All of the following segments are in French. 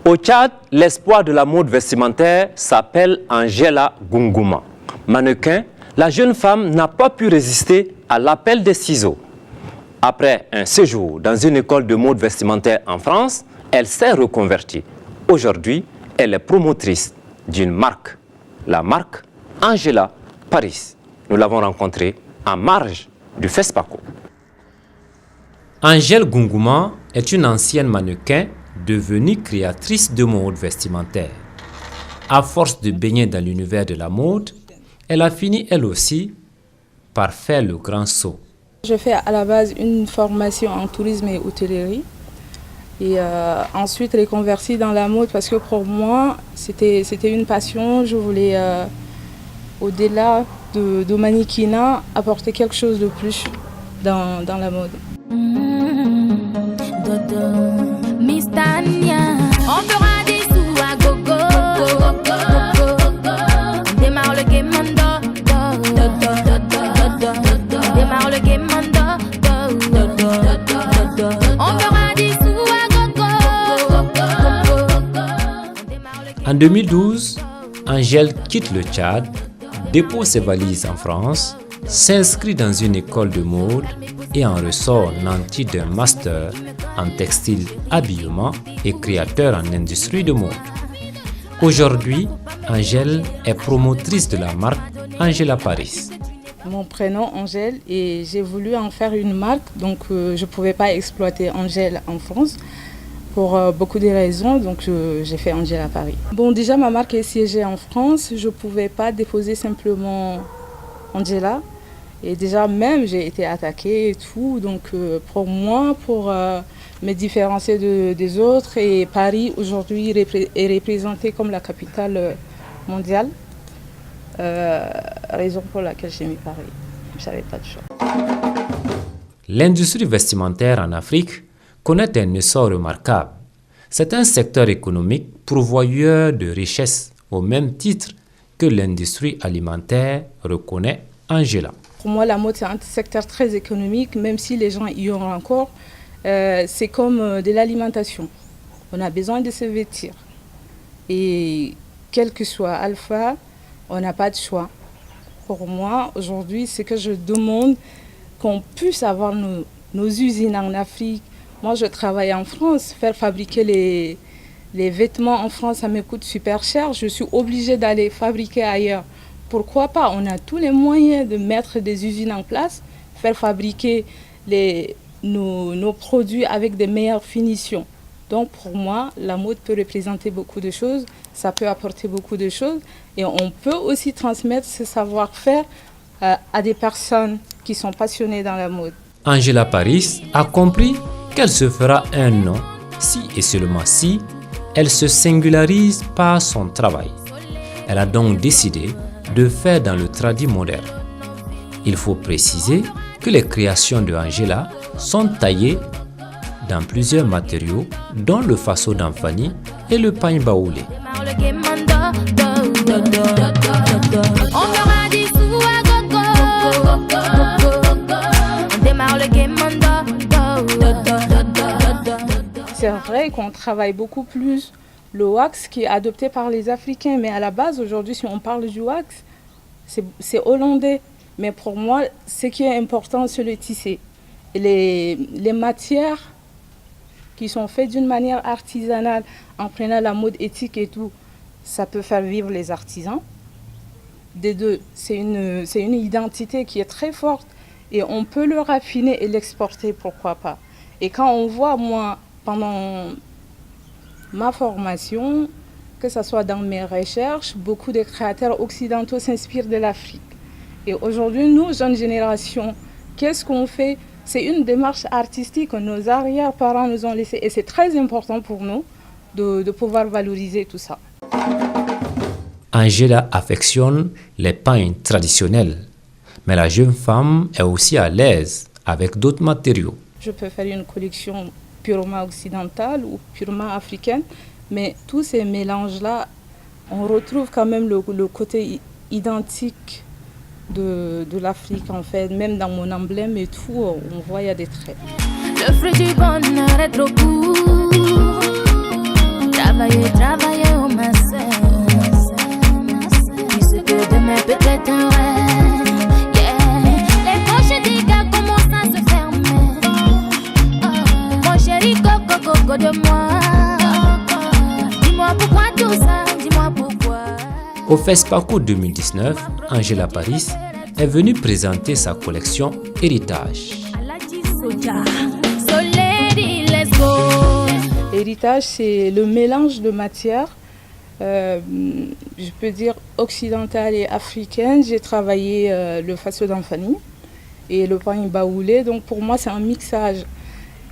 Au Tchad, l'espoir de la mode vestimentaire s'appelle Angela Gunguma. Mannequin, la jeune femme n'a pas pu résister à l'appel des ciseaux. Après un séjour dans une école de mode vestimentaire en France, elle s'est reconvertie. Aujourd'hui, elle est promotrice d'une marque, la marque Angela Paris. Nous l'avons rencontrée en marge du FESPACO. Angèle Gunguma est une ancienne mannequin devenue créatrice de mode vestimentaire. À force de baigner dans l'univers de la mode, elle a fini elle aussi par faire le grand saut. Je fais à la base une formation en tourisme et hôtellerie et ensuite reconvertie dans la mode parce que pour moi c'était une passion. Je voulais au-delà de mannequinat apporter quelque chose de plus dans la mode. On fera des sous à gogo. On démarre le game mondo. On démarre le game mondo. On fera des sous à gogo. En 2012, Angèle quitte le Tchad, dépose ses valises en France, s'inscrit dans une école de mode et en ressort nanti d'un master en textile, habillement et créateur en industrie de mode. Aujourd'hui, Angèle est promotrice de la marque Angela Paris. Mon prénom Angèle et j'ai voulu en faire une marque, donc je ne pouvais pas exploiter Angèle en France pour beaucoup de raisons, donc j'ai fait Angela Paris. Bon, déjà ma marque est siégée en France, je ne pouvais pas déposer simplement Angela. Et déjà même j'ai été attaquée et tout, donc pour moi, pour me différencier des autres, et Paris aujourd'hui est représenté comme la capitale mondiale, raison pour laquelle j'ai mis Paris, je n'avais pas de choix. L'industrie vestimentaire en Afrique connaît un essor remarquable. C'est un secteur économique pourvoyeur de richesses au même titre que l'industrie alimentaire, reconnaît Angela. Pour moi, la mode, c'est un secteur très économique, même si les gens y ont encore. C'est comme de l'alimentation. On a besoin de se vêtir. Et quel que soit Alpha, on n'a pas de choix. Pour moi, aujourd'hui, c'est que je demande qu'on puisse avoir nos usines en Afrique. Moi, je travaille en France. Faire fabriquer les vêtements en France, ça me coûte super cher. Je suis obligée d'aller fabriquer ailleurs. Pourquoi pas? On a tous les moyens de mettre des usines en place, faire fabriquer nos produits avec des meilleures finitions. Donc pour moi, la mode peut représenter beaucoup de choses, ça peut apporter beaucoup de choses et on peut aussi transmettre ce savoir-faire à des personnes qui sont passionnées dans la mode. Angela Paris a compris qu'elle se fera un nom si et seulement si elle se singularise par son travail. Elle a donc décidé de faire dans le tradit moderne. Il faut préciser que les créations de Angela sont taillées dans plusieurs matériaux, dont le faso d'Anfani et le pagne baoulé. C'est vrai qu'on travaille beaucoup plus le wax qui est adopté par les Africains, mais à la base aujourd'hui, si on parle du wax, c'est hollandais. Mais pour moi, ce qui est important, c'est le tissé. Et les matières qui sont faites d'une manière artisanale, en prenant la mode éthique et tout, ça peut faire vivre les artisans. Des deux, c'est une identité qui est très forte et on peut le raffiner et l'exporter, pourquoi pas. Et quand on voit, moi, pendant ma formation, que ce soit dans mes recherches, beaucoup de créateurs occidentaux s'inspirent de l'Afrique. Et aujourd'hui, nous, jeunes générations, qu'est-ce qu'on fait? C'est une démarche artistique que nos arrière-parents nous ont laissée. Et c'est très important pour nous de pouvoir valoriser tout ça. Angela affectionne les pagnes traditionnels, mais la jeune femme est aussi à l'aise avec d'autres matériaux. Je peux faire une collection purement occidentale ou purement africaine, mais tous ces mélanges-là, on retrouve quand même le côté identique de l'Afrique en fait. Même dans mon emblème et tout, on voit il y a des traits. Le fruit du bonheur est trop court. travailler au masseur. Puisque demain peut-être un rêve. Yeah. Les poches des gars commencent à se fermer. Mon chéri, coco de moi. Dis-moi pourquoi tout ça, dis-moi pourquoi. Au FESPACO 2019, Angela Paris est venue présenter sa collection Héritage. So lady, let's go. Héritage, c'est le mélange de matières, je peux dire occidentale et africaine. J'ai travaillé le faso d'Anfani et le pain baoulé, donc pour moi c'est un mixage.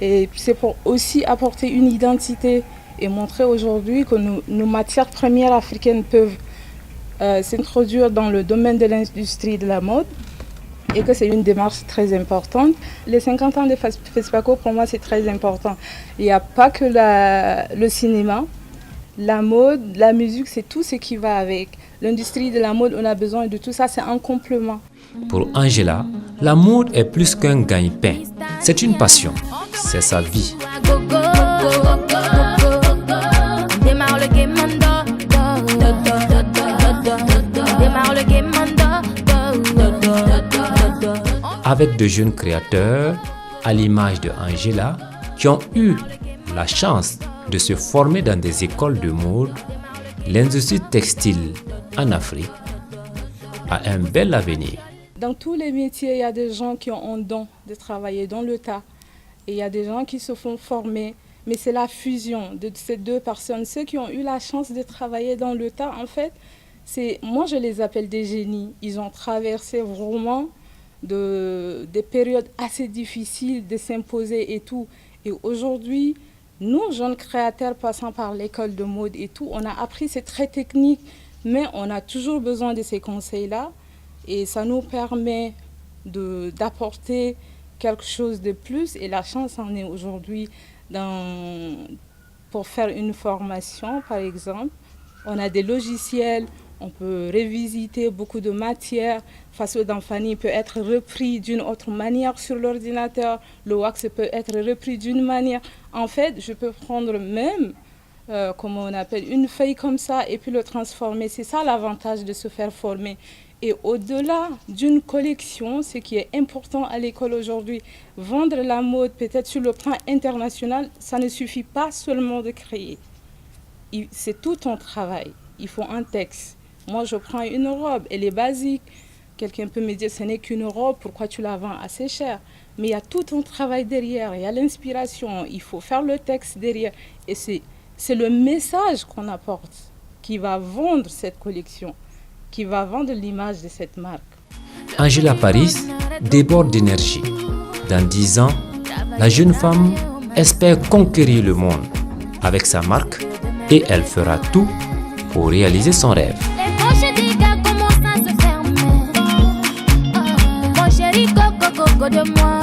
Et c'est pour aussi apporter une identité et montrer aujourd'hui que nos matières premières africaines peuvent s'introduire dans le domaine de l'industrie de la mode et que c'est une démarche très importante. Les 50 ans de FESPACO, pour moi, c'est très important. Il n'y a pas que le cinéma, la mode, la musique, c'est tout ce qui va avec. L'industrie de la mode, on a besoin de tout ça, c'est un complément. Pour Angela, la mode est plus qu'un gagne-pain. C'est une passion, c'est sa vie. Démarre le game manda. Démarre le game manda. Avec de jeunes créateurs, à l'image de Angela, qui ont eu la chance de se former dans des écoles de mode, l'industrie textile en Afrique a un bel avenir. Dans tous les métiers, il y a des gens qui ont un don de travailler dans le tas. Et il y a des gens qui se font former. Mais c'est la fusion de ces deux personnes. Ceux qui ont eu la chance de travailler dans le tas, en fait, moi je les appelle des génies. Ils ont traversé vraiment des périodes assez difficiles de s'imposer et tout. Et aujourd'hui, nous, jeunes créateurs passant par l'école de mode et tout, on a appris, c'est très technique, mais on a toujours besoin de ces conseils-là. Et ça nous permet d'apporter quelque chose de plus. Et la chance en est aujourd'hui pour faire une formation, par exemple. On a des logiciels, on peut revisiter beaucoup de matières. Faso d'Anfani peut être repris d'une autre manière sur l'ordinateur. Le wax peut être repris d'une manière. En fait, je peux prendre même, comment on appelle, une feuille comme ça et puis le transformer. C'est ça l'avantage de se faire former. Et au-delà d'une collection, ce qui est important à l'école aujourd'hui, vendre la mode peut-être sur le plan international, ça ne suffit pas seulement de créer. C'est tout un travail. Il faut un texte. Moi, je prends une robe, elle est basique. Quelqu'un peut me dire, ce n'est qu'une robe, pourquoi tu la vends assez cher? Mais il y a tout un travail derrière, il y a l'inspiration, il faut faire le texte derrière. Et c'est le message qu'on apporte qui va vendre cette collection, qui va vendre l'image de cette marque. Angela Paris déborde d'énergie. Dans 10 ans, la jeune femme espère conquérir le monde avec sa marque et elle fera tout pour réaliser son rêve. Les poches des gars commencent à se fermer. Mon chéri, coco de moi.